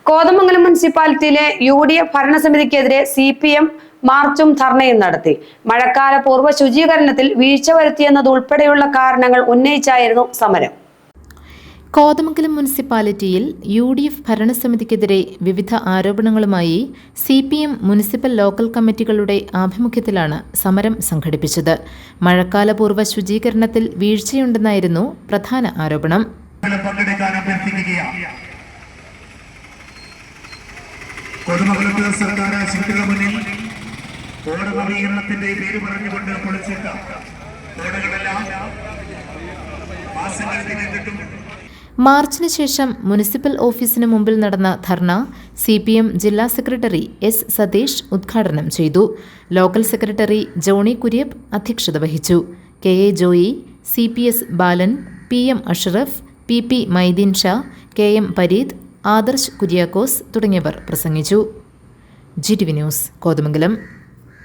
കോതമംഗലം മുനിസിപ്പാലിറ്റിയിലെ UDF ഭരണസമിതിക്കെതിരെ CPM മാർച്ചും ധർണയും നടത്തി. മഴക്കാല പൂർവ്വ ശുചീകരണത്തിൽ വീഴ്ച വരുത്തിയെന്നതുൾപ്പെടെയുള്ള കാരണങ്ങൾ ഉന്നയിച്ചായിരുന്നു സമരം. കോതമംഗലം മുനിസിപ്പാലിറ്റിയിൽ UDF ഭരണസമിതിക്കെതിരെ വിവിധ ആരോപണങ്ങളുമായി CPM മുനിസിപ്പൽ ലോക്കൽ കമ്മിറ്റികളുടെ ആഭിമുഖ്യത്തിലാണ് സമരം സംഘടിപ്പിച്ചത്. മഴക്കാലപൂർവ്വ ശുചീകരണത്തിൽ വീഴ്ചയുണ്ടെന്നായിരുന്നു പ്രധാന ആരോപണം. കോതമംഗലത്ത് സർക്കാർ ആശുപത്രിയുടെ മുന്നിൽ ഓട നവീകരണത്തിന്റെ പേര് പറഞ്ഞുകൊണ്ട് പൊളിച്ചിട്ട ഓടകളെല്ലാം മാസങ്ങൾ തിരിഞ്ഞിട്ടും. മാർച്ചിന് ശേഷം മുനിസിപ്പൽ ഓഫീസിന് മുമ്പിൽ നടന്ന ധർണ CPM ജില്ലാ സെക്രട്ടറി S. സതീഷ് ഉദ്ഘാടനം ചെയ്തു. ലോക്കൽ സെക്രട്ടറി ജോണി കുര്യപ്പ് അധ്യക്ഷത വഹിച്ചു. KA ജോയി, CPS ബാലൻ, PM Ashraf, PP Maideen Shah, KM Pareed, Adarsh Kuriakose തുടങ്ങിയവർ പ്രസംഗിച്ചു. GTV news, Kothamangalam.